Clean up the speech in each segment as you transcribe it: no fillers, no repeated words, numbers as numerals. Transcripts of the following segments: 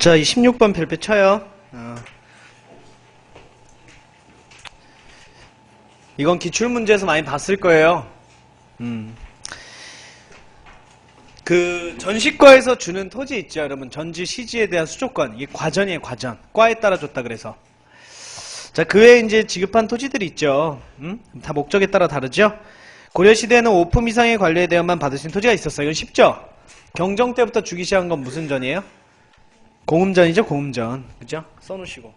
자, 이 16번 별표 쳐요. 이건 기출문제에서 많이 봤을 거예요. 그 전시과에서 주는 토지 있죠, 여러분. 전지 시지에 대한 수조권. 이게 과전이에요, 과전. 과에 따라 줬다 그래서. 자, 그 외에 이제 지급한 토지들이 있죠. 다 목적에 따라 다르죠? 고려시대에는 5품 이상의 관리에 대한만 받을 수 있는 토지가 있었어요. 이건 쉽죠? 경정 때부터 주기 시작한 건 무슨 전이에요? 공음전이죠, 공음전. 그죠? 써놓으시고.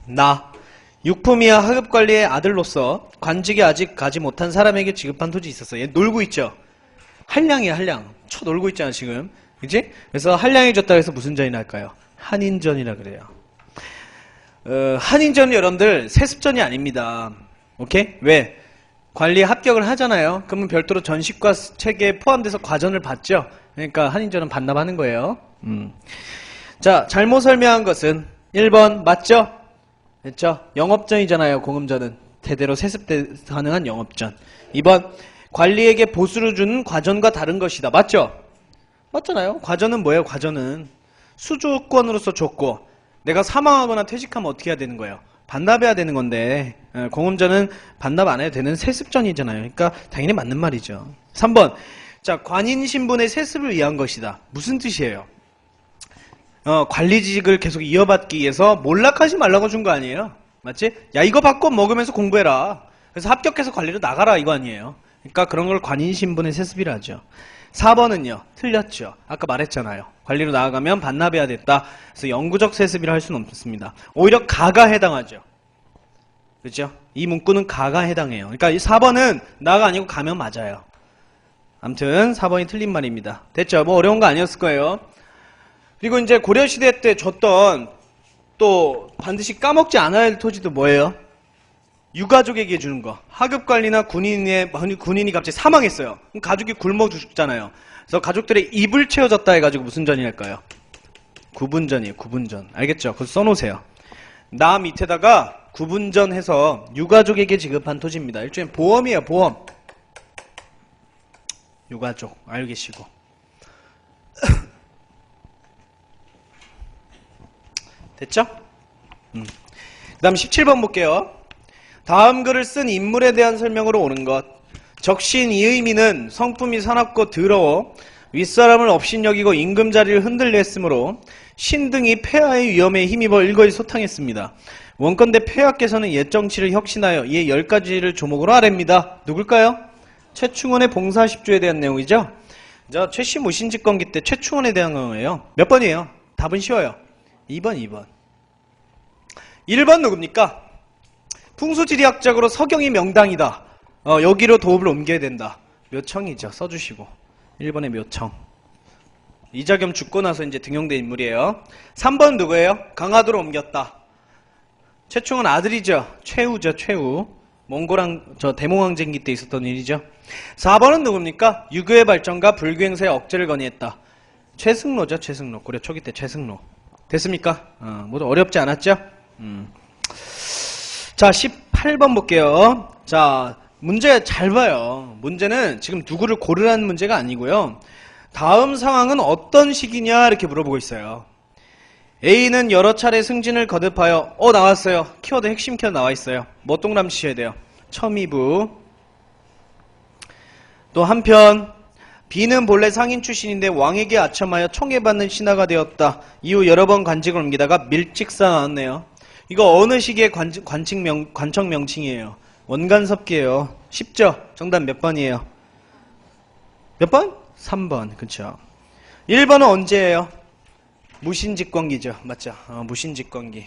나 6품 이하 하급관리의 아들로서 관직에 아직 가지 못한 사람에게 지급한 토지 있었어요. 얘 놀고 있죠? 한량이야, 한량. 쳐 놀고 있잖아, 지금. 그치? 그래서 한량이 줬다 해서 무슨 전이 날까요? 한인전이라 그래요. 한인전은 여러분들 세습전이 아닙니다. 오케이? 왜? 관리에 합격을 하잖아요. 그러면 별도로 전시과 체계에 포함돼서 과전을 받죠. 그러니까 한인전은 반납하는 거예요. 자, 잘못 설명한 것은 1번 맞죠? 됐죠? 영업전이잖아요. 공음전은 대대로 세습 가능한 영업전. 2번 관리에게 보수를 주는 과전과 다른 것이다. 맞죠? 맞잖아요. 과전은 뭐예요? 과전은 수주권으로서 줬고 내가 사망하거나 퇴직하면 어떻게 해야 되는 거예요? 반납해야 되는 건데 공음전은 반납 안 해도 되는 세습전이잖아요. 그러니까 당연히 맞는 말이죠. 3번 자, 관인신분의 세습을 위한 것이다. 무슨 뜻이에요? 관리직을 계속 이어받기 위해서 몰락하지 말라고 준 거 아니에요? 맞지? 야, 이거 받고 먹으면서 공부해라. 그래서 합격해서 관리로 나가라 이거 아니에요? 그러니까 그런 걸 관인신분의 세습이라 하죠. 4번은요. 틀렸죠. 아까 말했잖아요. 관리로 나아가면 반납해야 됐다. 그래서 영구적 세습이라 할 수는 없습니다. 오히려 가가 해당하죠. 그렇죠? 이 문구는 가가 해당해요. 그러니까 이 4번은 나가 아니고 가면 맞아요. 아무튼 4번이 틀린 말입니다. 됐죠? 뭐 어려운 거 아니었을 거예요. 그리고 이제 고려시대 때 줬던 또 반드시 까먹지 않아야 할 토지도 뭐예요? 유가족에게 주는 거. 하급관리나 군인이 갑자기 사망했어요. 그럼 가족이 굶어 죽잖아요. 그래서 가족들의 입을 채워졌다 해가지고 무슨 전이 할까요? 구분전이에요. 구분전. 알겠죠? 그거 써놓으세요. 나 밑에다가 구분전 해서 유가족에게 지급한 토지입니다. 일종의 보험이에요. 보험. 유가족. 알고 계시고. 됐죠? 그 다음 17번 볼게요. 다음 글을 쓴 인물에 대한 설명으로 오는 것. 적신 이 의미는 성품이 사납고 더러워 윗사람을 업신여기고 임금자리를 흔들려 했으므로 신등이 폐하의 위험에 힘입어 일거리 소탕했습니다. 원건대 폐하께서는 옛 정치를 혁신하여 이에 10가지를 조목으로 아랩니다. 누굴까요? 최충원의 봉사십주에 대한 내용이죠. 자, 최씨 무신직권기 때 최충원에 대한 거예요. 몇 번이에요? 답은 쉬워요. 2번, 2번. 1번 누굽니까? 풍수지리학적으로 서경이 명당이다. 여기로 도읍을 옮겨야 된다. 묘청이죠. 써주시고. 1번의 묘청. 이자겸 죽고 나서 이제 등용된 인물이에요. 3번 누구예요? 강화도로 옮겼다. 최충원 아들이죠. 최우죠. 최우. 몽고랑 대몽황제기 때 있었던 일이죠. 4번은 누굽니까? 유교의 발전과 불교행사의 억제를 건의했다. 최승로죠. 최승로. 고려 초기 때 최승로. 됐습니까? 모두 어렵지 않았죠? 자, 18번 볼게요. 자, 문제 잘 봐요. 문제는 지금 누구를 고르라는 문제가 아니고요. 다음 상황은 어떤 시기냐 이렇게 물어보고 있어요. A는 여러 차례 승진을 거듭하여 나왔어요. 키워드 핵심 키워드 나와 있어요. 뭐 동그라미 치셔야 돼요. 첨의부. 또 한편 B는 본래 상인 출신인데 왕에게 아첨하여 총애받는 신하가 되었다. 이후 여러 번 관직을 옮기다가 밀직사 나왔네요. 이거 어느 시기의 관청 명칭이에요? 원간섭기예요. 쉽죠? 정답 몇 번이에요? 몇 번? 3번. 그쵸? 1번은 언제예요? 무신직권기죠. 맞죠? 무신직권기.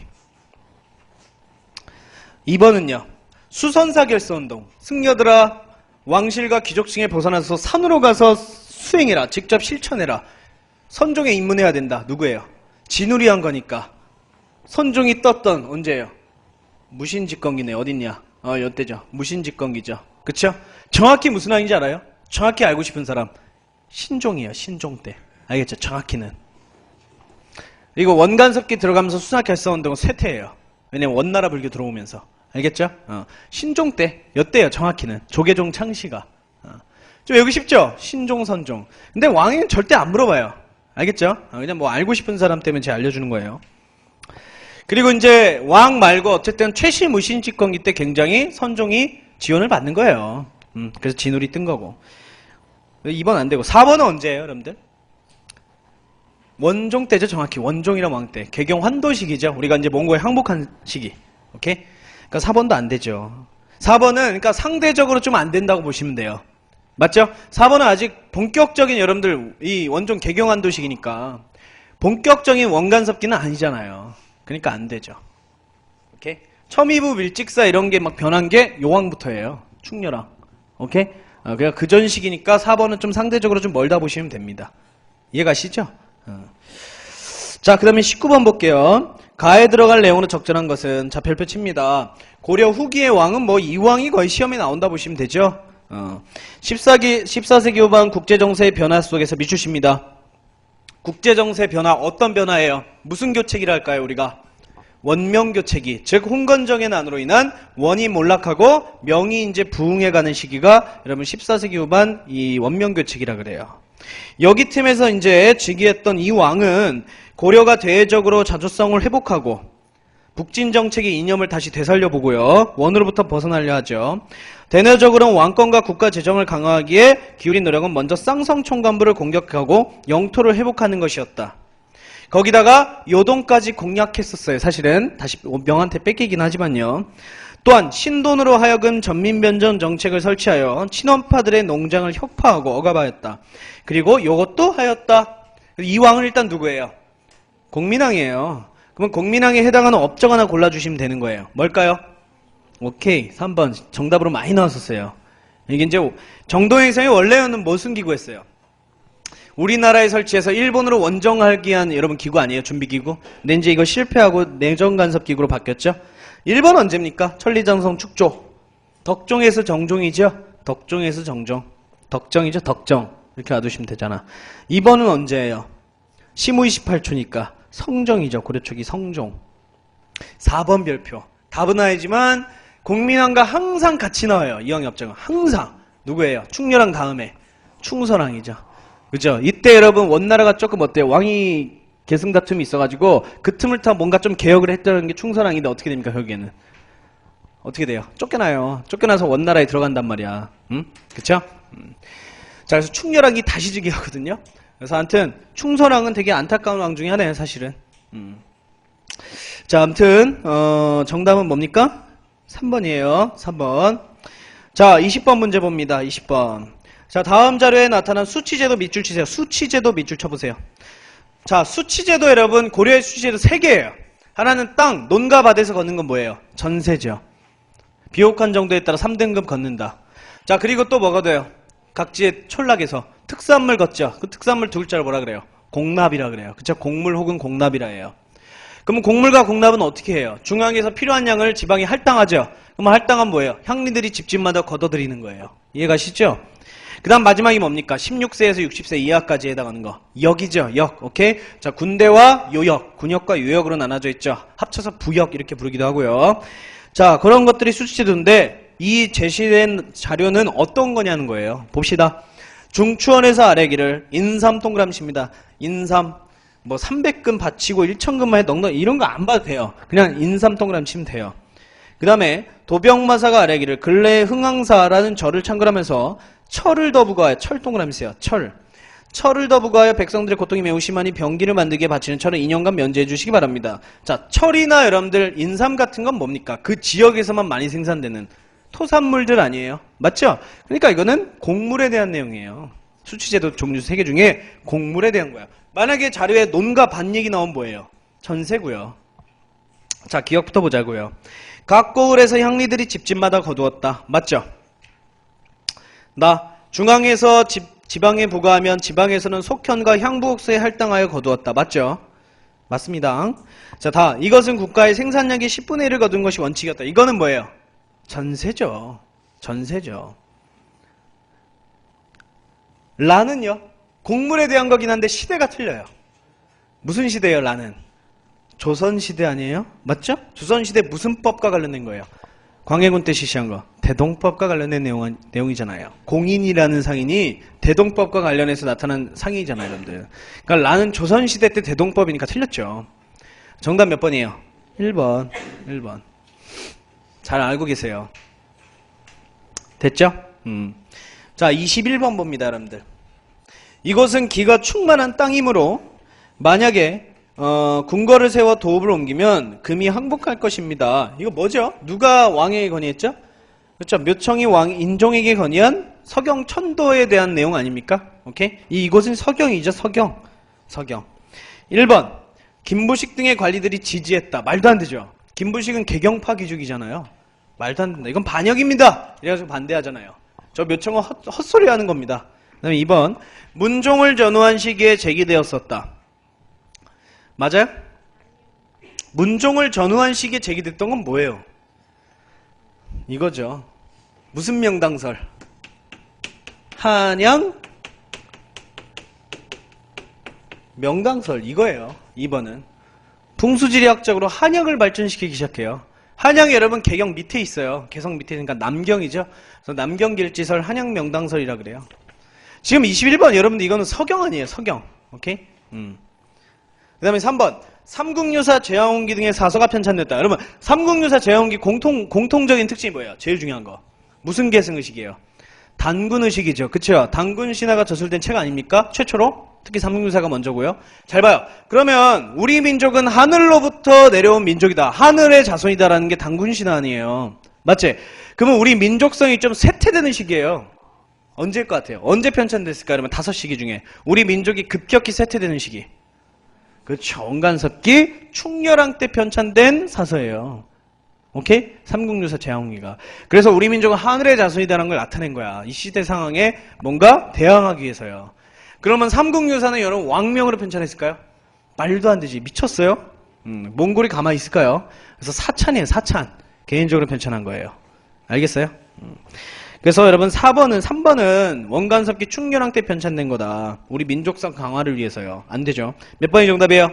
2번은요. 수선사결서운동. 승려들아 왕실과 귀족층에 벗어나서 산으로 가서 수행해라. 직접 실천해라. 선종에 입문해야 된다. 누구예요? 진울이 한 거니까. 선종이 떴던 언제예요? 무신직권기네. 어딨냐? 이때죠. 무신직권기죠. 그쵸? 정확히 무슨 왕인지 알아요? 정확히 알고 싶은 사람. 신종이에요. 신종 때. 알겠죠? 정확히는. 그리고 원간섭기 들어가면서 수사결서운동은 쇠퇴예요. 왜냐면 원나라 불교 들어오면서. 알겠죠? 신종 때. 였대요. 정확히는. 조계종 창시가. 좀 외우기 쉽죠? 신종, 선종. 근데 왕에는 절대 안 물어봐요. 알겠죠? 그냥 뭐 알고 싶은 사람 때문에 제가 알려주는 거예요. 그리고 이제 왕 말고 어쨌든 최시무신 집권기 때 굉장히 선종이 지원을 받는 거예요. 그래서 진울이 뜬 거고. 2번 안 되고 4번은 언제예요, 여러분들? 원종 때죠, 정확히. 원종이랑 왕 때. 개경 환도 시기죠. 우리가 이제 몽고에 항복한 시기. 오케이? 그러니까 4번도 안 되죠. 4번은 그러니까 상대적으로 좀 안 된다고 보시면 돼요. 맞죠? 4번은 아직 본격적인 여러분들 이 원종 개경 환도 시기니까 본격적인 원간섭기는 아니잖아요. 그러니까 안 되죠. 오케이? 첨의부 밀직사 이런 게 막 변한 게 요왕부터예요. 충렬왕. 오케이? 그냥 그 전 시기니까 4번은 좀 상대적으로 좀 멀다 보시면 됩니다. 이해가시죠? 자, 그 다음에 19번 볼게요. 가에 들어갈 내용으로 적절한 것은, 자, 별표 칩니다. 고려 후기의 왕은 뭐 이왕이 거의 시험에 나온다 보시면 되죠. 14세기 후반 국제정세의 변화 속에서 미추십니다. 국제정세 변화, 어떤 변화예요? 무슨 교체기를 할까요, 우리가? 원명교체기, 즉 홍건정의 난으로 인한 원이 몰락하고 명이 이제 부흥해가는 시기가 여러분 14세기 후반 이 원명교체기라 그래요. 여기 틈에서 이제 즉위했던 이 왕은 고려가 대외적으로 자주성을 회복하고 북진 정책의 이념을 다시 되살려보고요. 원으로부터 벗어나려 하죠. 대내적으로는 왕권과 국가 재정을 강화하기에 기울인 노력은 먼저 쌍성 총관부를 공격하고 영토를 회복하는 것이었다. 거기다가 요동까지 공략했었어요. 사실은 다시 명한테 뺏기긴 하지만요. 또한 신돈으로 하여금 전민변전 정책을 설치하여 친원파들의 농장을 혁파하고 억압하였다. 그리고 요것도 하였다. 이 왕은 일단 누구예요? 공민왕이에요. 그러면 공민왕에 해당하는 업적 하나 골라주시면 되는 거예요. 뭘까요? 오케이, 3번 정답으로 많이 나왔었어요. 이게 이제 정동행성이 원래는 무슨 기구였어요? 우리나라에 설치해서 일본으로 원정하기 위한 여러분 기구 아니에요? 준비기구? 근데 이제 이거 실패하고 내정간섭기구로 바뀌었죠? 1번 언제입니까? 천리장성 축조. 덕종에서 정종이죠? 덕종에서 정종. 덕정이죠? 덕정. 이렇게 놔두시면 되잖아. 2번은 언제예요? 시무 28초니까 성정이죠. 고려 초기 성종. 4번 별표. 답은 아니지만 공민왕과 항상 같이 나와요. 이왕의 업적은. 항상. 누구예요? 충렬왕 다음에. 충선왕이죠. 그죠? 이때 여러분 원나라가 조금 어때요? 왕이 계승 다툼이 있어가지고 그 틈을 타 뭔가 좀 개혁을 했다는 게 충선왕인데 어떻게 됩니까? 결국에는 어떻게 돼요? 쫓겨나요. 쫓겨나서 원나라에 들어간단 말이야. 그쵸? 자, 그래서 충렬왕이 다시 즉위하거든요. 그래서 아무튼 충선왕은 되게 안타까운 왕 중에 하나예요, 사실은. 자, 아무튼 정답은 뭡니까? 3번이에요. 3번. 자, 20번 문제 봅니다. 20번. 자, 다음 자료에 나타난 수치제도 밑줄 치세요. 수치제도 밑줄 쳐보세요. 자, 수치제도 여러분 고려의 수치제도 3개예요. 하나는 땅, 논과 밭에서 걷는 건 뭐예요? 전세죠. 비옥한 정도에 따라 3등급 걷는다. 자, 그리고 또 뭐가 돼요? 각지의 촌락에서 특산물 걷죠. 그 특산물 두 글자를 뭐라 그래요? 공납이라 그래요. 그쵸? 공물 혹은 공납이라 해요. 그럼 공물과 공납은 어떻게 해요? 중앙에서 필요한 양을 지방에 할당하죠. 그럼 할당은 뭐예요? 향리들이 집집마다 걷어들이는 거예요. 이해가시죠? 그 다음 마지막이 뭡니까? 16세에서 60세 이하까지 해당하는 거. 역이죠. 역. 오케이? 자, 군대와 요역. 군역과 요역으로 나눠져 있죠. 합쳐서 부역 이렇게 부르기도 하고요. 자, 그런 것들이 수치제도인데 이 제시된 자료는 어떤 거냐는 거예요. 봅시다. 중추원에서 아래기를 인삼 동그라미입니다. 인삼. 뭐 300금 바치고 1000금만 해 넉넉 이런 거 안 봐도 돼요. 그냥 인삼 동그라미 치면 돼요. 그 다음에 도병마사가 아래기를 근래의 흥왕사라는 절을 창건하면서 철을 더 부과하여 철 동그라미 세요. 철을 더 부과하여 백성들의 고통이 매우 심하니 병기를 만들기에 바치는 철은 2년간 면제해 주시기 바랍니다. 자, 철이나 여러분들 인삼 같은 건 뭡니까? 그 지역에서만 많이 생산되는 토산물들 아니에요? 맞죠? 그러니까 이거는 곡물에 대한 내용이에요. 수치제도 종류 3개 중에 곡물에 대한 거야. 만약에 자료에 논과 밭 얘기 나오면 뭐예요? 전세고요. 자, 기억부터 보자고요. 각 고을에서 향리들이 집집마다 거두었다. 맞죠? 나 중앙에서 지방에 부과하면 지방에서는 속현과 향부옥소에 할당하여 거두었다. 맞죠? 맞습니다. 자, 다 이것은 국가의 생산량의 10분의 1을 거둔 것이 원칙이었다. 이거는 뭐예요? 전세죠. 전세죠. 라는요? 곡물에 대한 거긴 한데 시대가 틀려요. 무슨 시대예요, 라는? 조선시대 아니에요? 맞죠? 조선시대 무슨 법과 관련된 거예요? 광해군 때 실시한 거. 대동법과 관련된 내용이잖아요. 공인이라는 상인이 대동법과 관련해서 나타난 상이잖아요, 여러분들. 그러니까 나는 조선시대 때 대동법이니까 틀렸죠. 정답 몇 번이에요? 1번. 1번. 잘 알고 계세요. 됐죠? 자, 21번 봅니다, 여러분들. 이곳은 기가 충만한 땅이므로 만약에 궁궐을 세워 도읍을 옮기면 금이 항복할 것입니다. 이거 뭐죠? 누가 왕에게 건의했죠? 그렇죠. 묘청이 왕 인종에게 건의한 서경 천도에 대한 내용 아닙니까? 오케이? 이곳은 서경이죠. 서경. 1번. 김부식 등의 관리들이 지지했다. 말도 안 되죠. 김부식은 개경파 귀족이잖아요. 말도 안 된다. 이건 반역입니다. 이래가지고 반대하잖아요. 저 묘청은 헛소리 하는 겁니다. 그 다음에 2번. 문종을 전후한 시기에 제기되었었다. 맞아요? 문종을 전후한 시기에 제기됐던 건 뭐예요? 이거죠. 무슨 명당설? 한양 명당설 이거예요. 2번은 풍수지리학적으로 한양을 발전시키기 시작해요. 한양이 여러분 개경 밑에 있어요. 개성 밑에 있으니까 남경이죠. 그래서 남경길지설 한양명당설이라 그래요. 지금 21번 여러분들 이거는 서경 아니에요. 서경. 오케이? 그 다음에 3번. 삼국유사 제왕홍기 등의 사서가 편찬됐다. 여러분 삼국유사 제왕홍기 공통적인 특징이 뭐예요? 제일 중요한 거. 무슨 계승의식이에요? 단군의식이죠. 그쵸? 단군 신화가 저술된 책 아닙니까? 최초로? 특히 삼국유사가 먼저고요. 잘 봐요. 그러면 우리 민족은 하늘로부터 내려온 민족이다. 하늘의 자손이다라는 게 단군 신화 아니에요. 맞지? 그러면 우리 민족성이 좀 쇠퇴되는 시기예요. 언제일 것 같아요? 언제 편찬됐을까? 그러면 5시기 중에 우리 민족이 급격히 쇠퇴되는 시기. 그렇죠. 원간섭기 충렬왕 때 편찬된 사서예요. 오케이? 삼국유사 제왕홍기가. 그래서 우리 민족은 하늘의 자손이다라는 걸 나타낸 거야. 이 시대 상황에 뭔가 대항하기 위해서요. 그러면 삼국유사는 여러분 왕명으로 편찬했을까요? 말도 안 되지. 미쳤어요? 몽골이 가만히 있을까요? 그래서 사찬이에요. 사찬. 개인적으로 편찬한 거예요. 알겠어요? 그래서 여러분 3번은 원간섭기 충렬왕 때 편찬된 거다. 우리 민족성 강화를 위해서요. 안 되죠. 몇 번이 정답이에요?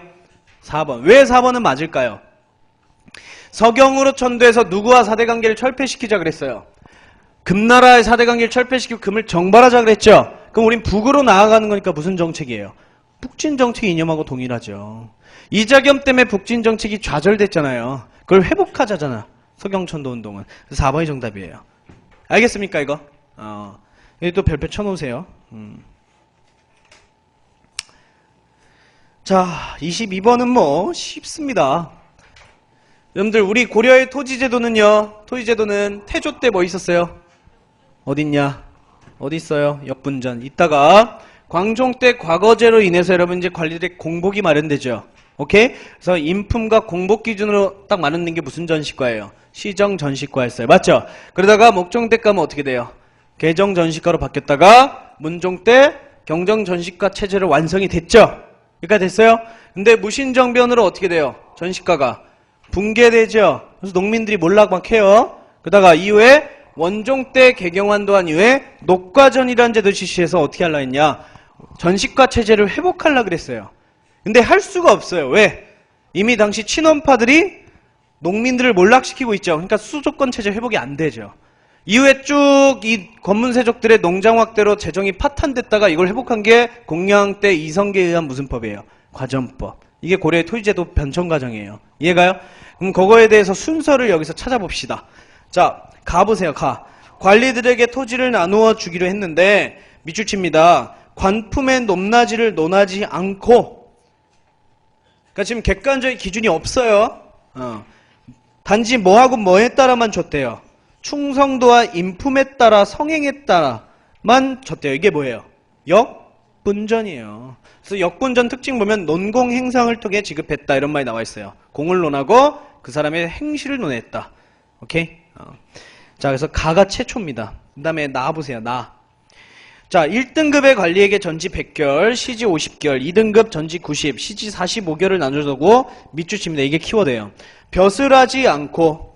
4번. 왜 4번은 맞을까요? 서경으로 천도해서 누구와 사대관계를 철폐시키자 그랬어요? 금나라의 사대관계를 철폐시키고 금을 정발하자 그랬죠? 그럼 우린 북으로 나아가는 거니까 무슨 정책이에요? 북진정책 이념하고 동일하죠. 이자겸 때문에 북진정책이 좌절됐잖아요. 그걸 회복하자잖아. 서경천도 운동은. 그래서 4번이 정답이에요. 알겠습니까 이거? 여기 또 별표 쳐놓으세요. 자, 22번은 뭐 쉽습니다. 여러분들 우리 고려의 토지제도는요. 토지제도는 태조 때 뭐 있었어요? 어딨냐? 어디 있어요? 역분전. 이따가 광종 때 과거제로 인해서 여러분 이제 관리들의 공복이 마련되죠. 오케이? 그래서 인품과 공복 기준으로 딱 마련된 게 무슨 전시과예요? 시정 전시과였어요. 맞죠? 그러다가 목종 때 가면 어떻게 돼요? 개정 전시과로 바뀌었다가 문종 때 경정 전시과 체제로 완성이 됐죠? 여기까지 됐어요? 근데 무신정변으로 어떻게 돼요? 전시과가 붕괴되죠? 그래서 농민들이 몰락 막 해요. 그러다가 이후에 원종 때 개경환도한 이후에 녹과전이라는 제도 실시해서 어떻게 하려 했냐? 전시과 체제를 회복하려 그랬어요. 근데 할 수가 없어요. 왜? 이미 당시 친원파들이 농민들을 몰락시키고 있죠. 그러니까 수조권 체제 회복이 안 되죠. 이후에 쭉 이 권문세족들의 농장 확대로 재정이 파탄됐다가 이걸 회복한 게 공양 때 이성계에 의한 무슨 법이에요? 과전법. 이게 고려의 토지제도 변천 과정이에요. 이해가요? 그럼 그거에 대해서 순서를 여기서 찾아봅시다. 자, 가보세요. 관리들에게 토지를 나누어 주기로 했는데 밑줄칩니다. 관품의 높낮이를 논하지 않고, 그러니까 지금 객관적인 기준이 없어요. 단지 뭐하고 뭐에 따라만 줬대요. 충성도와 인품에 따라 성행에 따라만 줬대요. 이게 뭐예요? 역분전이에요. 그래서 역분전 특징 보면 논공 행상을 통해 지급했다 이런 말이 나와 있어요. 공을 논하고 그 사람의 행실을 논했다. 오케이? 자, 그래서 가가 최초입니다. 그 다음에 나 보세요. 나. 자, 1등급의 관리에게 전지 100결, 시지 50결, 2등급 전지 90, 시지 45결을 나눠주고 밑줄칩니다. 이게 키워드예요. 벼슬하지 않고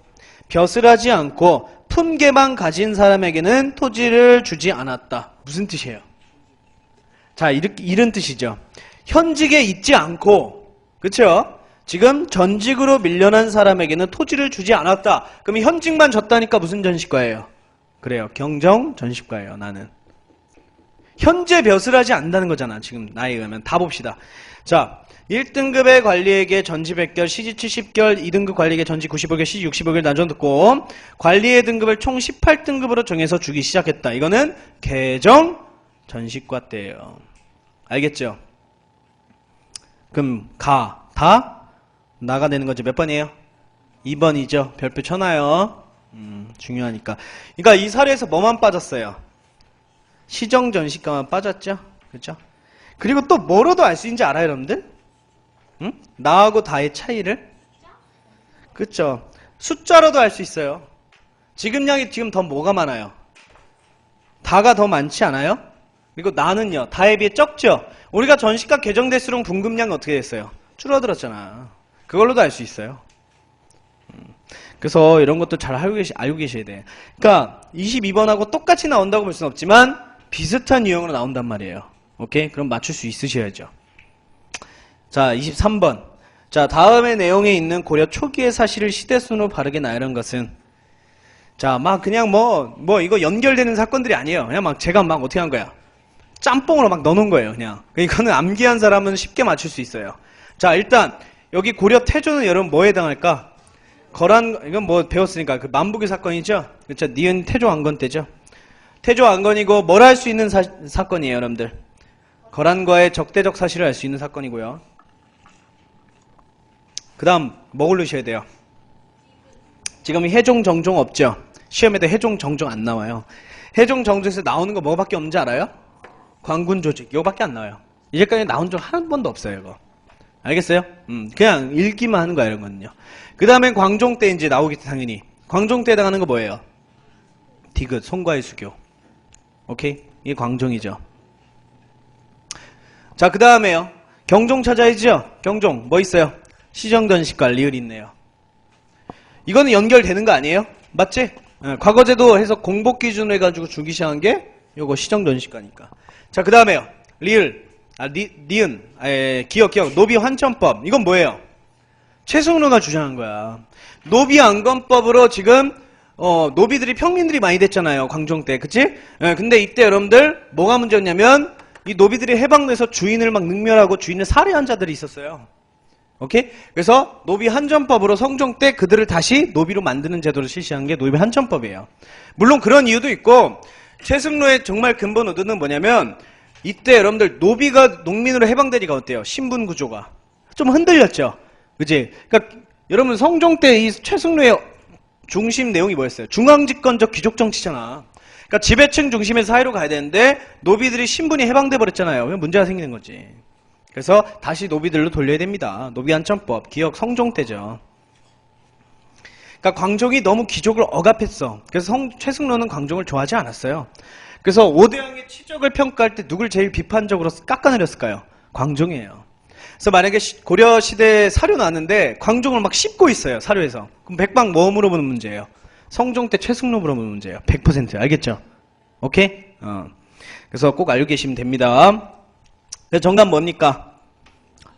품계만 가진 사람에게는 토지를 주지 않았다. 무슨 뜻이에요? 자, 이런 뜻이죠. 현직에 있지 않고, 그쵸? 지금 전직으로 밀려난 사람에게는 토지를 주지 않았다. 그럼 현직만 줬다니까 무슨 전시과예요? 그래요. 경정 전시과예요. 나는. 현재 벼슬 하지 않는다는 거잖아. 지금 나이에 의하면. 다 봅시다. 자, 1등급의 관리에게 전지 100개월, 시지 70개월, 2등급 관리에게 전지 95개월, 시지 65개월 나눠듣고 관리의 등급을 총 18등급으로 정해서 주기 시작했다. 이거는 개정 전시과 때예요. 알겠죠? 그럼 다 나가 되는 거죠. 몇 번이에요? 2번이죠. 별표 쳐놔요. 중요하니까. 그러니까 이 사례에서 뭐만 빠졌어요? 시정 전시과만 빠졌죠? 그렇죠? 그리고 또 뭐로도 알 수 있는지 알아요, 여러분들? 응? 나하고 다의 차이를? 그렇죠? 숫자로도 알 수 있어요. 지급량이 지금 더 뭐가 많아요? 다가 더 많지 않아요? 그리고 나는요, 다에 비해 적죠? 우리가 전시가 개정될수록 분급량이 어떻게 됐어요? 줄어들었잖아. 그걸로도 알 수 있어요. 그래서 이런 것도 잘 알고 계셔야 돼. 그러니까 22번하고 똑같이 나온다고 볼 수는 없지만 비슷한 유형으로 나온단 말이에요. 오케이? 그럼 맞출 수 있으셔야죠. 자, 23번. 자, 다음의 내용에 있는 고려 초기의 사실을 시대순으로 바르게 나열한 것은 자, 막 그냥 뭐 이거 연결되는 사건들이 아니에요. 그냥 막 제가 막 어떻게 한 거야? 짬뽕으로 막 넣어놓은 거예요, 그냥. 이거는 암기한 사람은 쉽게 맞출 수 있어요. 자, 일단 여기 고려 태조는 여러분 뭐에 해당할까? 이건 뭐 배웠으니까 그 만부기 사건이죠? 그렇죠? 니은 태조 안건 때죠? 태조 안건이고 뭘 할 수 있는 사건이에요, 여러분들. 거란과의 적대적 사실을 알 수 있는 사건이고요. 그 다음 뭐 고르셔야 돼요? 지금 해종 정종 없죠? 시험에도 해종 정종 안 나와요. 해종 정종에서 나오는 거 뭐밖에 없는지 알아요? 관군 조직 이거밖에 안 나와요. 이제까지 나온 적 한 번도 없어요, 이거. 알겠어요? 그냥 읽기만 하는 거야, 이런 거는요. 그 다음엔 광종 때 이제 나오겠지, 당연히. 광종 때 해당하는 거 뭐예요? 디귿, 송과의 수교. 오케이? 이게 광종이죠. 자, 그 다음에요. 경종 찾아야죠? 경종, 뭐 있어요? 시정전시과, 리을 있네요. 이거는 연결되는 거 아니에요? 맞지? 과거제도 해서 공복 기준으로 해가지고 주기 시작한 게 요거 시정전시과니까. 자, 그 다음에요. 리을, 니은, 기억, 노비 환천법. 이건 뭐예요? 최승로가 주장한 거야. 노비 안건법으로 지금 노비들이 평민들이 많이 됐잖아요. 광종 때, 그치? 근데 이때 여러분들 뭐가 문제였냐면 이 노비들이 해방돼서 주인을 막 능멸하고 주인을 살해한 자들이 있었어요. 오케이? 그래서 노비 한전법으로 성종 때 그들을 다시 노비로 만드는 제도를 실시한 게 노비 한전법이에요. 물론 그런 이유도 있고 최승로의 정말 근본 의도는 뭐냐면 이때 여러분들 노비가 농민으로 해방되니까 어때요? 신분 구조가 좀 흔들렸죠. 그치? 그러니까 여러분 성종 때 이 최승로의 중심 내용이 뭐였어요? 중앙집권적 귀족정치잖아. 그러니까 지배층 중심의 사회로 가야 되는데 노비들이 신분이 해방돼 버렸잖아요. 그럼 문제가 생기는 거지. 그래서 다시 노비들로 돌려야 됩니다. 노비 한천법, 기억 성종 때죠. 그러니까 광종이 너무 귀족을 억압했어. 그래서 최승로는 광종을 좋아하지 않았어요. 그래서 오대왕의 치적을 평가할 때 누굴 제일 비판적으로 깎아내렸을까요? 광종이에요. 그래서 만약에 고려 시대에 사료 나왔는데 광종을 막 씹고 있어요. 사료에서. 그럼 백방 뭐 물어보는 문제예요? 성종 때 최승로 물어보는 문제예요. 100%. 알겠죠? 오케이? 그래서 꼭 알고 계시면 됩니다. 그래서 정답 뭡니까?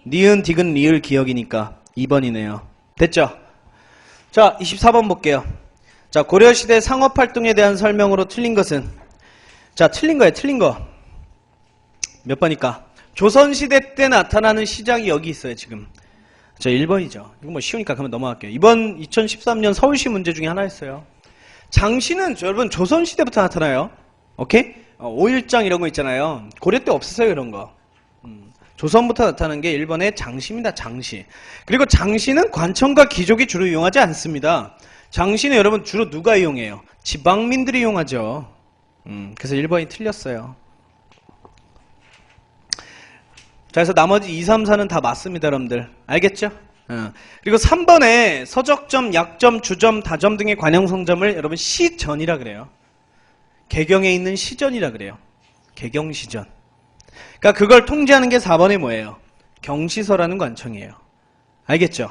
니은, 디귿, 리을, 기억이니까 2번이네요. 됐죠? 자, 24번 볼게요. 자, 고려시대 상업활동에 대한 설명으로 틀린 것은? 자, 틀린 거예요. 틀린 거. 몇 번일까? 조선시대 때 나타나는 시장이 여기 있어요, 지금. 자, 1번이죠. 이거 뭐 쉬우니까 그러면 넘어갈게요. 이번 2013년 서울시 문제 중에 하나였어요. 장시는 여러분 조선시대부터 나타나요. 오케이? 5일장 이런 거 있잖아요. 고려 때 없었어요, 이런 거. 조선부터 나타나는 게 1번의 장시입니다, 장시. 그리고 장시는 관청과 귀족이 주로 이용하지 않습니다. 장시는 여러분 주로 누가 이용해요? 지방민들이 이용하죠. 그래서 1번이 틀렸어요. 자, 그래서 나머지 2, 3, 4는 다 맞습니다, 여러분들. 알겠죠? 그리고 3번에 서적점, 약점, 주점, 다점 등의 관형성점을 여러분 시전이라 그래요. 개경에 있는 시전이라 그래요. 개경시전. 그러니까 그걸 통제하는 게 4번에 뭐예요? 경시서라는 관청이에요. 알겠죠?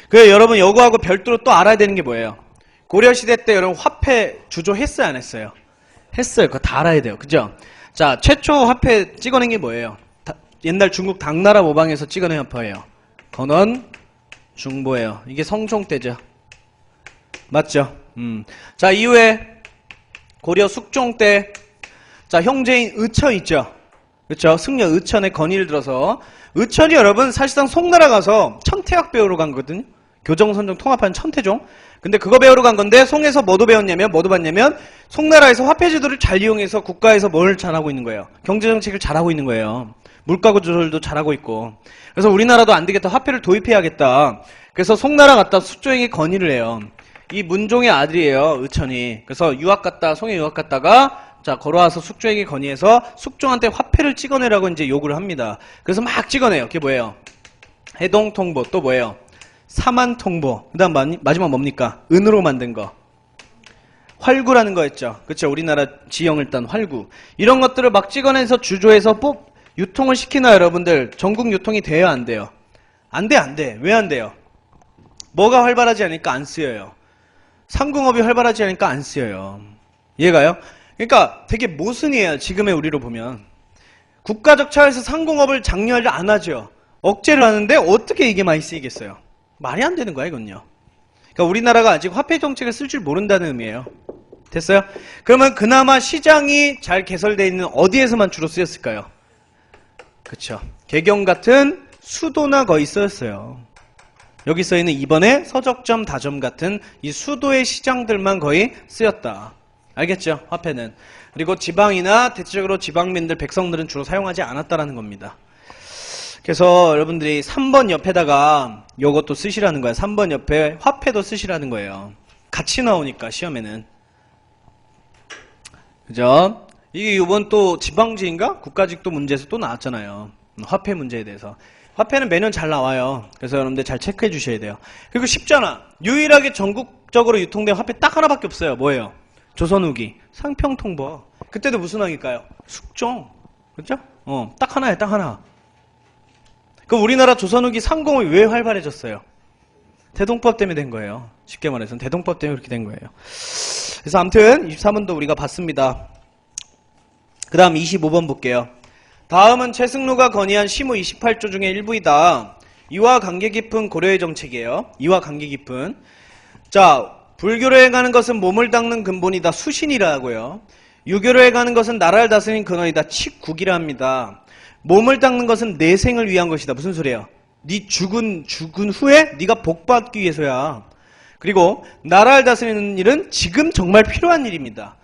그래서 여러분 요거하고 별도로 또 알아야 되는 게 뭐예요? 고려시대 때 여러분 화폐 주조했어요, 안 했어요? 했어요. 그거 다 알아야 돼요. 그죠? 자, 최초 화폐 찍어낸 게 뭐예요? 옛날 중국 당나라 모방에서 찍어낸 화폐예요. 건원 중보예요. 이게 성종 때죠. 맞죠? 자, 이후에 고려 숙종 때, 자, 형제인 의천 있죠? 그쵸? 승려 의천의 건의를 들어서, 의천이 여러분 사실상 송나라 가서 천태학 배우러 간 거거든요. 교정선정 통합한 천태종. 근데 그거 배우러 간 건데, 송에서 뭐도 배웠냐면, 뭐도 봤냐면, 송나라에서 화폐제도를 잘 이용해서 국가에서 뭘 잘하고 있는 거예요? 경제정책을 잘하고 있는 거예요. 물가 조절도 잘하고 있고. 그래서 우리나라도 안 되겠다. 화폐를 도입해야겠다. 그래서 송나라 갔다 숙종에게 건의를 해요. 이 문종의 아들이에요, 의천이. 그래서 송에 유학 갔다가, 자, 걸어와서 숙종에게 건의해서 숙종한테 화폐를 찍어내라고 이제 요구를 합니다. 그래서 막 찍어내요. 그게 뭐예요? 해동통보, 또 뭐예요? 사만통보. 그 다음 마지막 뭡니까? 은으로 만든 거. 활구라는 거였죠. 그쵸? 우리나라 지형을 딴 활구. 이런 것들을 막 찍어내서 주조해서 유통을 시키나 여러분들? 전국 유통이 돼요, 안 돼요? 안 돼, 안 돼. 왜 안 돼요? 뭐가 활발하지 않으니까 안 쓰여요. 상공업이 활발하지 않으니까 안 쓰여요. 이해가요? 그러니까 되게 모순이에요. 지금의 우리로 보면. 국가적 차원에서 상공업을 장려하지 안 하죠. 억제를 하는데 어떻게 이게 많이 쓰이겠어요? 말이 안 되는 거야, 이건요. 그러니까 우리나라가 아직 화폐 정책을 쓸 줄 모른다는 의미예요. 됐어요? 그러면 그나마 시장이 잘 개설되어 있는 어디에서만 주로 쓰였을까요? 그쵸. 개경 같은 수도나 거의 쓰였어요. 여기 써있는 이번에 서적점, 다점 같은 이 수도의 시장들만 거의 쓰였다. 알겠죠? 화폐는. 그리고 지방이나 대체적으로 지방민들, 백성들은 주로 사용하지 않았다라는 겁니다. 그래서 여러분들이 3번 옆에다가 요것도 쓰시라는 거야. 3번 옆에 화폐도 쓰시라는 거예요. 같이 나오니까 시험에는. 그죠? 이게 이번 또 지방지인가? 국가직도 문제에서 또 나왔잖아요. 화폐 문제에 대해서. 화폐는 매년 잘 나와요. 그래서 여러분들 잘 체크해 주셔야 돼요. 그리고 쉽잖아. 유일하게 전국적으로 유통된 화폐 딱 하나밖에 없어요. 뭐예요? 조선 후기. 상평통보. 그때도 무슨 왕일까요? 숙종. 그렇죠? 딱 하나예요. 딱 하나. 그럼 우리나라 조선 후기 상공이 왜 활발해졌어요? 대동법 때문에 된 거예요. 쉽게 말해서 대동법 때문에 그렇게 된 거예요. 그래서 아무튼 23번도 우리가 봤습니다. 그 다음 25번 볼게요. 다음은 최승로가 건의한 시무 28조 중에 일부이다. 이와 관계 깊은 고려의 정책이에요. 이와 관계 깊은. 자, 불교로 해가는 것은 몸을 닦는 근본이다. 수신이라고요. 유교로 해가는 것은 나라를 다스리는 근원이다. 칙국이라 합니다. 몸을 닦는 것은 내 생을 위한 것이다. 무슨 소리예요? 네 죽은 후에 네가 복받기 위해서야. 그리고 나라를 다스리는 일은 지금 정말 필요한 일입니다.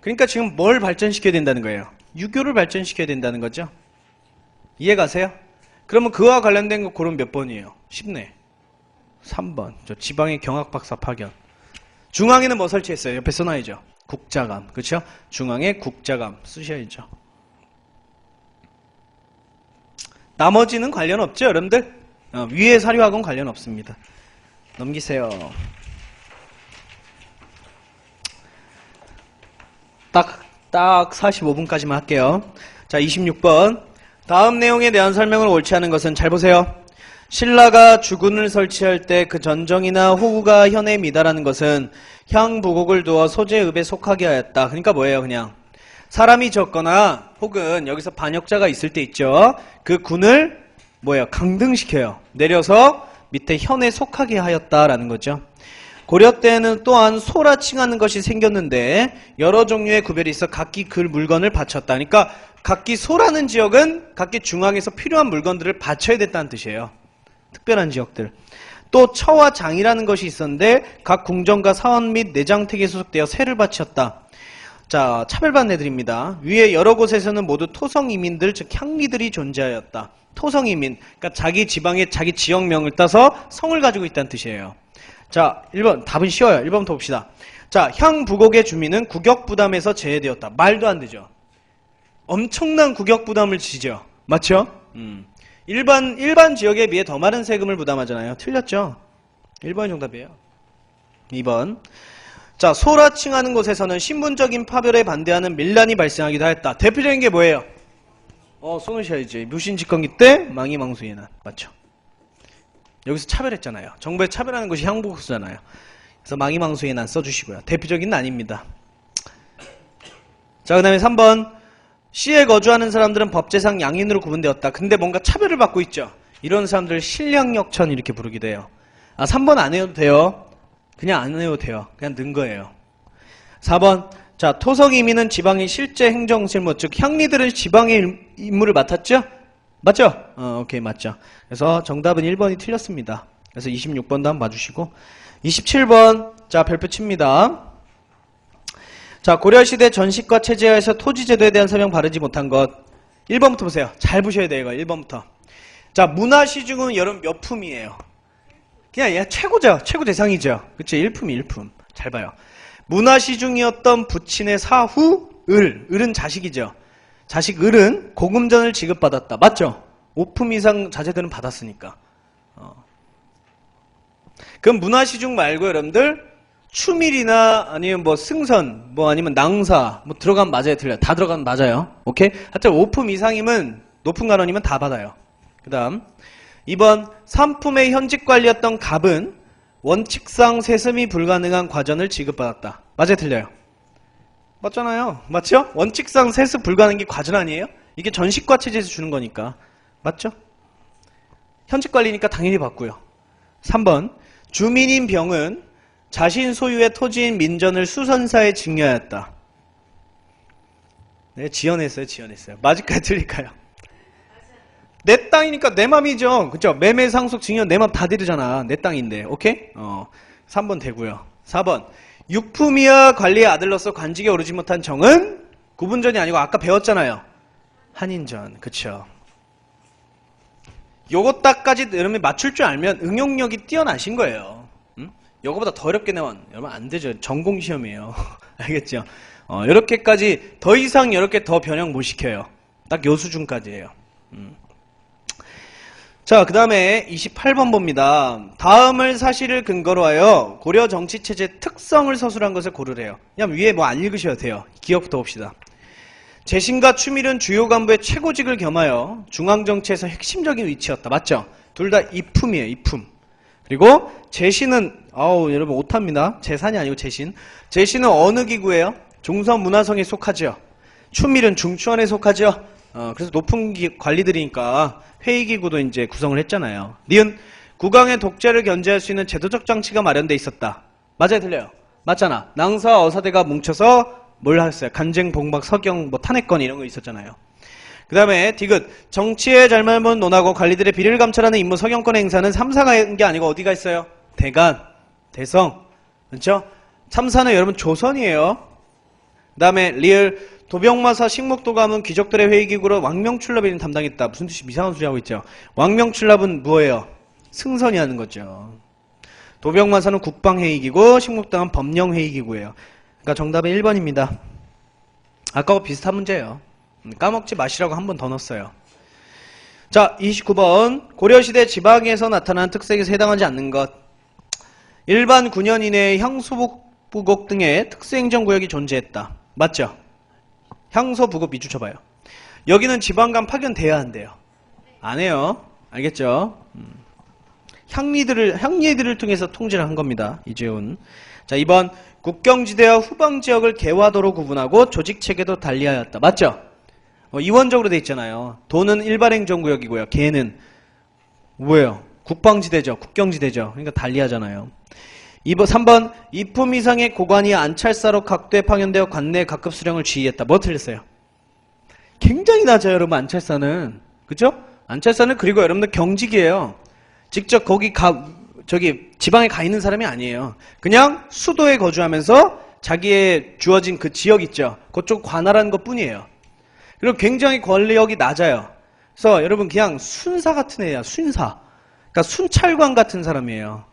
그러니까 지금 뭘 발전시켜야 된다는 거예요? 유교를 발전시켜야 된다는 거죠. 이해가세요? 그러면 그와 관련된 거 고르면 몇 번이에요? 쉽네. 3번. 저 지방의 경학박사 파견. 중앙에는 뭐 설치했어요? 옆에 써놔야죠. 국자감. 그렇죠? 중앙에 국자감 쓰셔야죠. 나머지는 관련 없죠, 여러분들? 위에 사료하고는 관련 없습니다. 넘기세요. 딱 45분까지만 할게요. 자, 26번. 다음 내용에 대한 설명을 옳지 않은 것은 잘 보세요. 신라가 주군을 설치할 때 그 전정이나 호구가 현에 미달하는 것은 향부곡을 두어 소재읍에 속하게 하였다. 그러니까 뭐예요, 그냥? 사람이 적거나 혹은 여기서 반역자가 있을 때 있죠. 그 군을 뭐예요? 강등시켜요. 내려서 밑에 현에 속하게 하였다라는 거죠. 고려 때는 또한 소라 칭하는 것이 생겼는데 여러 종류의 구별이 있어 각기 그 물건을 바쳤다. 그러니까 각기 소라는 지역은 각기 중앙에서 필요한 물건들을 바쳐야 됐다는 뜻이에요. 특별한 지역들. 또 처와 장이라는 것이 있었는데 각 궁정과 사원 및 내장택에 소속되어 세를 바쳤다. 자, 차별받는 애들입니다. 위에 여러 곳에서는 모두 토성이민들, 즉 향리들이 존재하였다. 토성이민, 그러니까 자기 지방의 자기 지역명을 따서 성을 가지고 있다는 뜻이에요. 자, 1번 답은 쉬워요. 1번부터 봅시다. 자, 향부곡의 주민은 국역부담에서 제외되었다. 말도 안 되죠. 엄청난 국역부담을 지죠. 맞죠? 일반 지역에 비해 더 많은 세금을 부담하잖아요. 틀렸죠? 1번이 정답이에요. 2번. 자, 소라 칭하는 곳에서는 신분적인 파별에 반대하는 밀란이 발생하기도 하였다. 대표적인 게 뭐예요? 손을 쉬어야지. 무신집권기 때 망이망수의 난. 맞죠? 여기서 차별했잖아요. 정부에 차별하는 것이 향부곡수잖아요. 그래서 망이망수의 난 써주시고요. 대표적인 난입니다. 자, 그 다음에 3번. 시에 거주하는 사람들은 법제상 양인으로 구분되었다. 근데 뭔가 차별을 받고 있죠. 이런 사람들을 신량역천 이렇게 부르기도 해요. 3번 안 해도 돼요. 그냥 안 해도 돼요. 그냥 는 거예요. 4번. 자, 토성 이민은 지방의 실제 행정 실무, 즉 향리들은 지방의 임무를 맡았죠? 맞죠? 오케이, 맞죠. 그래서 정답은 1번이 틀렸습니다. 그래서 26번도 한번 봐주시고 27번. 자, 별표 칩니다. 자, 고려시대 전시과 체제하에서 토지제도에 대한 설명 바르지 못한 것. 1번부터 보세요. 잘 보셔야 돼요, 이거. 1번부터. 자, 문화시중은 여러분 몇 품이에요? 그냥 얘 최고죠. 최고 대상이죠. 그쵸? 1품이 1품. 잘 봐요. 문화시중이었던 부친의 사후 을은 자식이죠. 자식 을은 고금전을 지급받았다. 맞죠? 5품 이상 자제들은 받았으니까. 그럼 문화시중 말고 여러분들 추밀이나 아니면 뭐 승선, 뭐 아니면 낭사, 뭐 들어가면 맞아요, 틀려요? 다 들어가면 맞아요. 오케이? 하여튼 5품 이상이면 높은 간원이면 다 받아요. 그 다음 2번 3품의 현직 관리였던 갑은 원칙상 세습이 불가능한 과전을 지급받았다. 맞아요, 틀려요? 맞잖아요. 맞죠? 원칙상 세습 불가능한 게 과전 아니에요? 이게 전시과 체제에서 주는 거니까. 맞죠? 현직 관리니까 당연히 받고요. 3번 주민인 병은 자신 소유의 토지인 민전을 수선사에 증여하였다. 네, 지어냈어요. 맞을까요? 틀릴까요? 내 땅이니까 내 맘이죠. 그쵸? 매매, 상속, 증여 내 맘 다 되잖아. 내 땅인데. 오케이? 3번 되고요. 4번 육품이야 관리의 아들로서 관직에 오르지 못한 정은 구분전이 아니고 아까 배웠잖아요. 한인전. 그쵸? 요거 딱까지 여러분이 맞출 줄 알면 응용력이 뛰어나신 거예요. 요거보다 더 어렵게 내면 여러분 안 되죠. 전공시험이에요. 알겠죠? 요렇게까지 더 이상 이렇게 더 변형 못 시켜요. 딱 요 수준까지예요. 자, 그 다음에 28번 봅니다. 다음을 사실을 근거로 하여 고려 정치체제 특성을 서술한 것을 고르래요. 그냥 위에 뭐 안 읽으셔도 돼요. 기억부터 봅시다. 재신과 추밀은 주요 간부의 최고직을 겸하여 중앙정치에서 핵심적인 위치였다. 맞죠? 둘 다 이품이에요. 이품. 그리고 재신은 여러분 오타입니다. 재산이 아니고 재신. 재신은 어느 기구예요? 중서문화성에 속하죠. 추밀은 중추원에 속하죠. 그래서 높은 관리들이니까 회의기구도 이제 구성을 했잖아요. 니은 국왕의 독재를 견제할 수 있는 제도적 장치가 마련돼 있었다. 맞아요, 틀려요? 맞잖아. 낭사와 어사대가 뭉쳐서 뭘 했어요? 간쟁, 봉박, 서경, 뭐 탄핵건 이런 거 있었잖아요. 그 다음에 디귿 정치의 잘못을 논하고 관리들의 비리를 감찰하는 임무 서경권 행사는 3사가 있는 게 아니고 어디가 있어요? 대간, 대성, 그렇죠? 3사는 여러분 조선이에요. 그 다음에 리을 도병마사 식목도감은 귀족들의 회의기구로 왕명출납을 담당했다. 무슨 뜻이 이상한 소리 하고 있죠? 왕명출납은 뭐예요? 승선이 하는 거죠. 도병마사는 국방회의기구, 식목도감은 법령회의기구예요. 그러니까 정답은 1번입니다. 아까와 비슷한 문제예요. 까먹지 마시라고 한 번 더 넣었어요. 자, 29번 고려시대 지방에서 나타난 특색에 해당하지 않는 것. 일반 9년 이내에 향소부국 등의 특수행정구역이 존재했다. 맞죠? 향소부국 밑줄 쳐봐요. 여기는 지방간 파견돼야 한대요. 안 해요. 알겠죠? 향리들을 통해서 통제를 한 겁니다. 이재훈. 자, 2번 국경지대와 후방지역을 개화도로 구분하고 조직체계도 달리하였다. 맞죠? 이원적으로 돼 있잖아요. 도는 일반행정구역이고요. 개는 뭐예요? 국방지대죠. 국경지대죠. 그러니까 달리하잖아요. 3번 이품 이상의 고관이 안찰사로 각도에 파견되어 관내에 각급 수령을 지휘했다. 뭐 틀렸어요? 굉장히 낮아요, 여러분. 안찰사는. 그죠? 안찰사는 그리고 여러분들 경직이에요. 직접 거기 지방에 가 있는 사람이 아니에요. 그냥 수도에 거주하면서 자기의 주어진 그 지역 있죠. 그쪽 관할하는 것 뿐이에요. 그리고 굉장히 권력이 낮아요. 그래서 여러분 그냥 순사 같은 애야. 순사. 그러니까 순찰관 같은 사람이에요.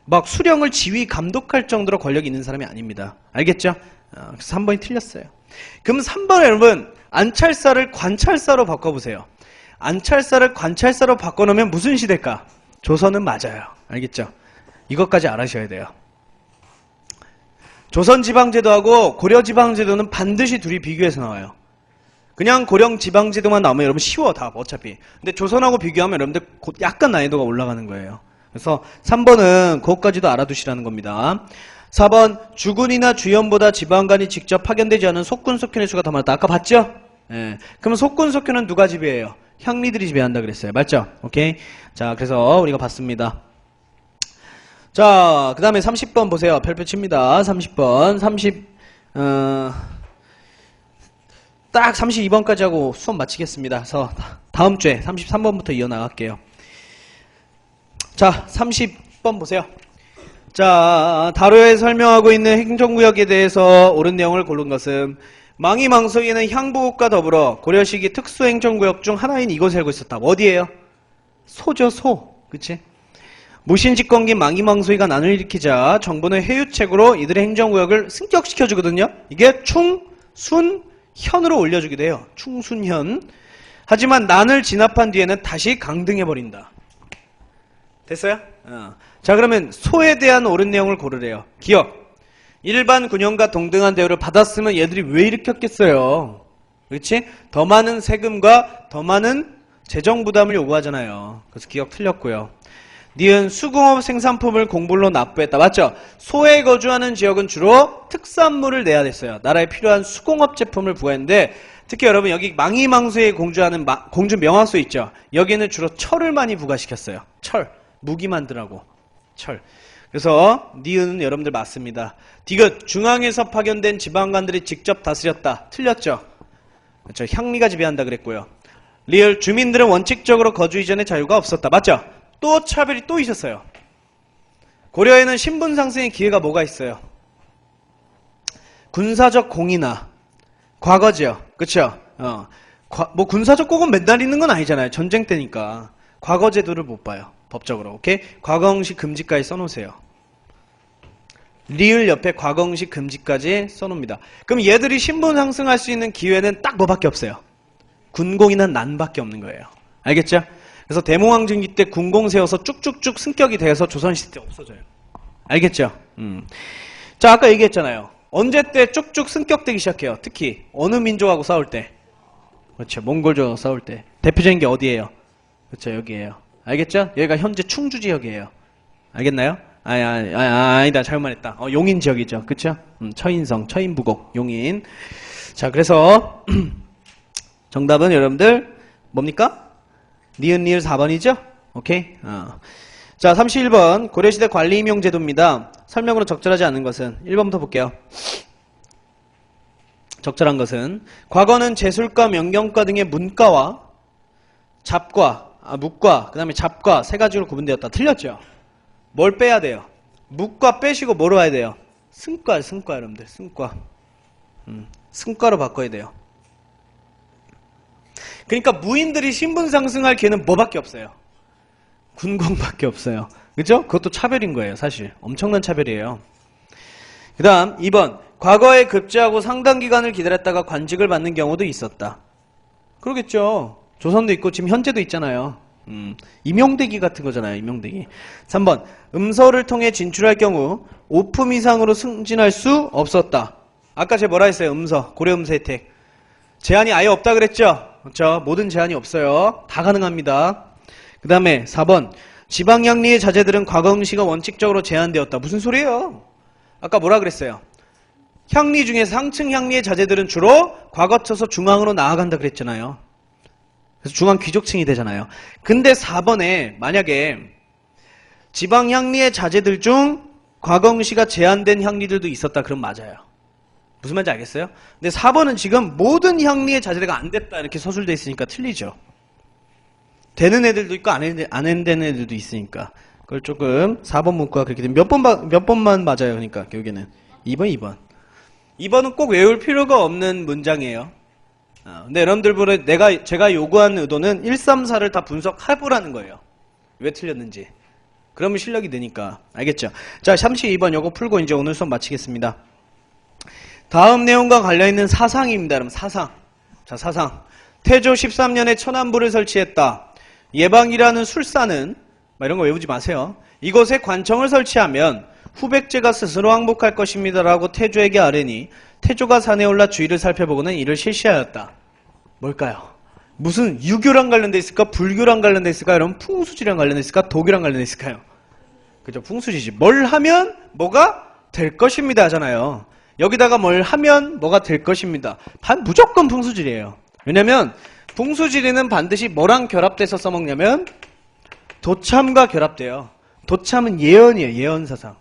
막 수령을 지휘 감독할 정도로 권력이 있는 사람이 아닙니다. 알겠죠? 그래서 3번이 틀렸어요. 그럼 3번 여러분 안찰사를 관찰사로 바꿔보세요. 안찰사를 관찰사로 바꿔놓으면 무슨 시대일까? 조선은 맞아요. 알겠죠? 이것까지 알아셔야 돼요. 조선지방제도하고 고려지방제도는 반드시 둘이 비교해서 나와요. 그냥 고령지방제도만 나오면 여러분 쉬워 다 어차피. 근데 조선하고 비교하면 여러분들 약간 난이도가 올라가는 거예요. 그래서 3번은 그것까지도 알아두시라는 겁니다. 4번 주군이나 주연보다 지방간이 직접 파견되지 않은 속군 속현의 수가 더 많았다. 아까 봤죠? 예. 그러면 속군 속현은 누가 지배해요? 향리들이 지배한다 그랬어요. 맞죠? 오케이. 자, 그래서 우리가 봤습니다. 자, 그 다음에 30번 보세요. 별표 칩니다. 30번. 딱 32번까지 하고 수업 마치겠습니다. 그래서 다음 주에 33번부터 이어나갈게요. 자, 30번 보세요. 자, 다루에 설명하고 있는 행정구역에 대해서 옳은 내용을 고른 것은 망이망소이는 향부국과 더불어 고려시기 특수행정구역 중 하나인 이곳에 살고 있었다. 어디예요? 소죠, 소. 그치? 무신집권긴 망이망소이가 난을 일으키자 정부는 회유책으로 이들의 행정구역을 승격시켜주거든요. 이게 충순현으로 올려주기도 해요. 충순현. 하지만 난을 진압한 뒤에는 다시 강등해버린다. 됐어요? 자, 그러면 소에 대한 옳은 내용을 고르래요. 기억. 일반 군용과 동등한 대우를 받았으면 얘들이 왜 일으켰겠어요? 그렇지? 더 많은 세금과 더 많은 재정 부담을 요구하잖아요. 그래서 기억 틀렸고요. 니은 수공업 생산품을 공불로 납부했다. 맞죠? 소에 거주하는 지역은 주로 특산물을 내야 됐어요. 나라에 필요한 수공업 제품을 부과했는데 특히 여러분 여기 망이망소에 공주하는 공주 명화소 있죠? 여기는 주로 철을 많이 부과시켰어요. 철. 무기 만들라고. 철. 그래서 니은은 여러분들 맞습니다. 디귿 중앙에서 파견된 지방관들이 직접 다스렸다. 틀렸죠? 그렇죠. 향리가 지배한다 그랬고요. 리을 주민들은 원칙적으로 거주 이전에 자유가 없었다. 맞죠? 또 차별이 또 있었어요. 고려에는 신분 상승의 기회가 뭐가 있어요? 군사적 공이나 과거죠. 그쵸? 뭐 군사적 공은 맨날 있는 건 아니잖아요. 전쟁 때니까. 과거 제도를 못 봐요. 법적으로. 오케이? 과거응시 금지까지 써놓으세요. 리을 옆에 과거응시 금지까지 써놓습니다. 그럼 얘들이 신분 상승할 수 있는 기회는 딱 뭐밖에 없어요? 군공이나 난밖에 없는 거예요. 알겠죠? 그래서 대몽황증기 때 군공 세워서 쭉쭉쭉 승격이 돼서 조선시대 때 없어져요. 알겠죠? 자, 아까 얘기했잖아요. 언제 때 쭉쭉 승격되기 시작해요? 특히 어느 민족하고 싸울 때? 그렇죠. 몽골족하고 싸울 때. 대표적인 게 어디예요? 그렇죠. 여기에요. 알겠죠? 여기가 현재 충주 지역이에요. 알겠나요? 아니다. 잘못 말했다. 용인 지역이죠. 그쵸? 처인성, 처인부곡, 용인. 자, 그래서 정답은 여러분들 뭡니까? 니은 리을 4번이죠? 오케이? 자, 31번 고려시대 관리임용제도입니다. 설명으로 적절하지 않은 것은 1번부터 볼게요. 적절한 것은 과거는 제술과 명경과 등의 문과와 잡과, 묵과, 그 다음에 잡과 세 가지로 구분되었다. 틀렸죠? 뭘 빼야 돼요? 묵과 빼시고 뭐로 해야 돼요? 승과, 여러분들. 승과. 승과로 바꿔야 돼요. 그러니까 무인들이 신분 상승할 기회는 뭐밖에 없어요? 군공밖에 없어요. 그죠? 그것도 차별인 거예요, 사실. 엄청난 차별이에요. 그 다음 2번. 과거에 급제하고 상당 기간을 기다렸다가 관직을 받는 경우도 있었다. 그러겠죠. 조선도 있고 지금 현재도 있잖아요. 임용대기 같은 거잖아요. 임용대기. 3번. 음서를 통해 진출할 경우 5품 이상으로 승진할 수 없었다. 아까 제가 뭐라 했어요? 음서. 고려 음서 혜택. 제한이 아예 없다 그랬죠? 그렇죠? 모든 제한이 없어요. 다 가능합니다. 그 다음에 4번. 지방향리의 자제들은 과거응시가 원칙적으로 제한되었다. 무슨 소리예요? 아까 뭐라 그랬어요? 향리 중에 상층 향리의 자제들은 주로 과거쳐서 중앙으로 나아간다 그랬잖아요. 그래서 중앙 귀족층이 되잖아요. 근데 4번에 만약에 지방 향리의 자제들 중 과거응시가 제한된 향리들도 있었다. 그럼 맞아요. 무슨 말인지 알겠어요? 근데 4번은 지금 모든 향리의 자제가 안 됐다 이렇게 서술되어 있으니까 틀리죠. 되는 애들도 있고 안 되는 애들도 있으니까 그걸 조금 4번 문구가 그렇게 되면 몇 번만 맞아요. 그러니까 결국에는 2번 2번은 꼭 외울 필요가 없는 문장이에요. 근데 여러분들보다 제가 요구한 의도는 1, 3, 4를 다 분석해보라는 거예요. 왜 틀렸는지. 그러면 실력이 느니까. 알겠죠? 자, 32번 요거 풀고 이제 오늘 수업 마치겠습니다. 다음 내용과 관련있는 사상입니다. 여러분 사상. 자, 사상. 태조 13년에 천안부를 설치했다. 예방이라는 술사는 이런 거 외우지 마세요. 이곳에 관청을 설치하면 후백제가 스스로 항복할 것입니다. 라고 태조에게 아뢰니 태조가 산에 올라 주위를 살펴보고는 이를 실시하였다. 뭘까요? 무슨 유교랑 관련돼 있을까? 불교랑 관련돼 있을까? 여러분 풍수지랑 관련돼 있을까? 도교랑 관련돼 있을까요? 그죠? 풍수지지. 뭘 하면 뭐가 될 것입니다 하잖아요. 여기다가 뭘 하면 뭐가 될 것입니다. 무조건 풍수지리예요. 왜냐면 풍수지리는 반드시 뭐랑 결합돼서 써먹냐면 도참과 결합돼요. 도참은 예언이에요. 예언사상.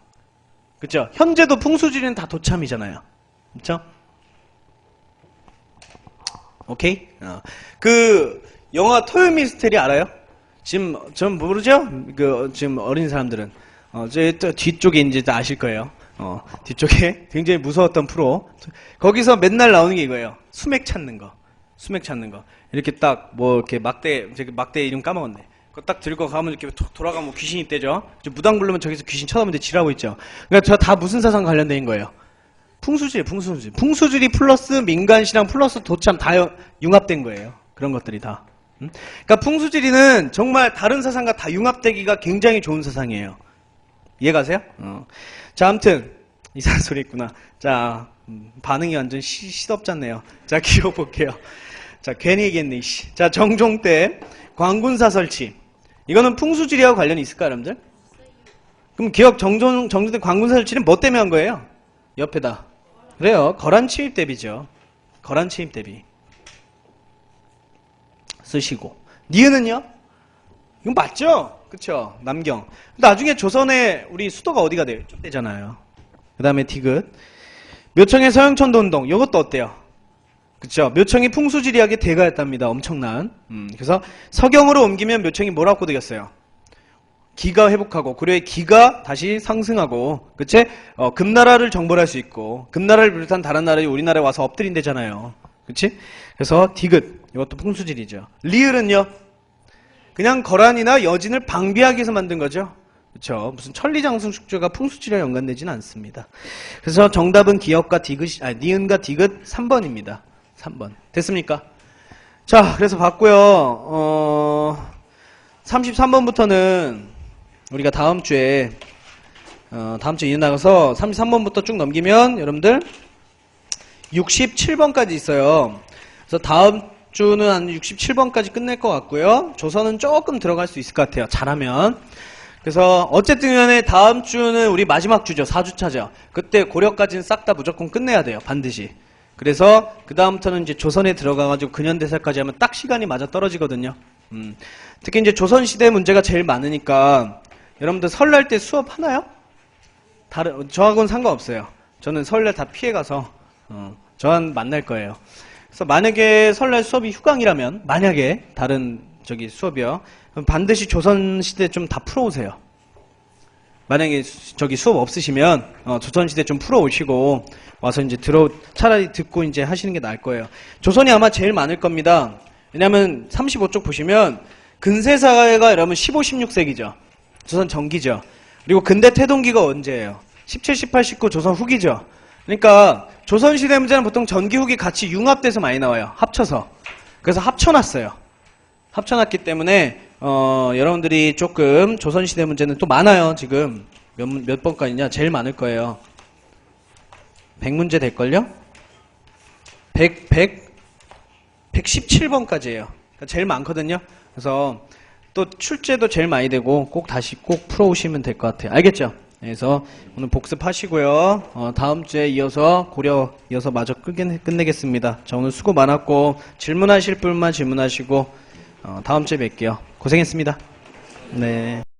그쵸? 현재도 풍수지리는 다 도참이잖아요. 그쵸? 오케이? 그 영화 토요 미스테리 알아요? 지금 전 모르죠? 지금 어린 사람들은 저 뒤쪽에 이제 다 아실 거예요. 뒤쪽에 굉장히 무서웠던 프로. 거기서 맨날 나오는 게 이거예요. 수맥 찾는 거. 수맥 찾는 거. 이렇게 딱 뭐 이렇게 막대 이름 까먹었네. 그거 딱 들고 가면 이렇게 돌아가면 귀신이 떼죠. 무당 부르면 저기서 귀신 쳐다보는데 지라고 있죠. 그러니까 저 다 무슨 사상 관련된 거예요? 풍수지리, 풍수지리. 풍수지리 플러스 민간신앙 플러스 도참 다 융합된 거예요. 그런 것들이 다. 그러니까 풍수지리는 정말 다른 사상과 다 융합되기가 굉장히 좋은 사상이에요. 이해가세요? 자, 아무튼 이상한 소리 있구나. 자, 반응이 완전 시덥잖네요. 자, 기억 볼게요. 자, 괜히 얘기했네. 자, 정종 때 광군사 설치. 이거는 풍수지리하고 관련이 있을까, 여러분들? 그럼 기억 정종 때 광군사 설치는 뭐 때문에 한 거예요? 옆에다. 그래요. 거란 침입 대비죠. 거란 침입 대비. 쓰시고. 니은은요? 이건 맞죠? 그쵸? 남경. 나중에 조선에 우리 수도가 어디가 돼요? 좀 되잖아요. 그 다음에 디귿. 묘청의 서영천도 운동. 이것도 어때요? 그쵸? 묘청이 풍수지리학의 대가였답니다. 엄청난. 그래서 서경으로 옮기면 묘청이 뭐라고 되겠어요? 기가 회복하고 고려의 기가 다시 상승하고 그치? 금나라를 정벌할 수 있고 금나라를 비롯한 다른 나라에 우리나라에 와서 엎드린대잖아요. 그치? 그래서 디귿 이것도 풍수지리죠. 리을은요? 그냥 거란이나 여진을 방비하기 위해서 만든 거죠. 그쵸? 무슨 천리장승 축제가 풍수지리와 연관되지는 않습니다. 그래서 정답은 기역과 디귿, 니은과 디귿 3번입니다. 3번. 됐습니까? 자, 그래서 봤고요. 33번부터는 우리가 다음 주에 이어나가서 33번부터 쭉 넘기면 여러분들 67번까지 있어요. 그래서 다음 주는 한 67번까지 끝낼 것 같고요. 조선은 조금 들어갈 수 있을 것 같아요. 잘하면. 그래서 어쨌든 간에 다음 주는 우리 마지막 주죠. 4주차죠. 그때 고려까지는 싹 다 무조건 끝내야 돼요. 반드시. 그래서 그 다음부터는 이제 조선에 들어가가지고 근현대사까지 하면 딱 시간이 맞아 떨어지거든요. 특히 이제 조선시대 문제가 제일 많으니까 여러분들 설날 때 수업 하나요? 저하고는 상관없어요. 저는 설날 다 피해가서 저한 만날 거예요. 그래서 만약에 설날 수업이 휴강이라면 만약에 다른 수업이요. 그럼 반드시 조선시대 좀 다 풀어오세요. 만약에 수업 없으시면 조선시대 좀 풀어오시고 와서 이제 차라리 듣고 이제 하시는 게 나을 거예요. 조선이 아마 제일 많을 겁니다. 왜냐면 35쪽 보시면 근세사가 여러분 15, 16세기죠. 조선 전기죠. 그리고 근대 태동기가 언제예요? 17, 18, 19 조선 후기죠. 그러니까 조선시대 문제는 보통 전기 후기 같이 융합돼서 많이 나와요. 합쳐서. 그래서 합쳐놨어요. 합쳐놨기 때문에 여러분들이 조금 조선시대 문제는 또 많아요. 지금 몇 번까지냐? 제일 많을 거예요. 100문제 될걸요? 117번까지예요. 그러니까 제일 많거든요. 그래서 또 출제도 제일 많이 되고 꼭 풀어오시면 될 것 같아요. 알겠죠? 그래서 오늘 복습하시고요. 다음 주에 이어서 고려 이어서 마저 끝내겠습니다. 자, 오늘 수고 많았고 질문하실 분만 질문하시고 다음 주에 뵐게요. 고생했습니다. 네.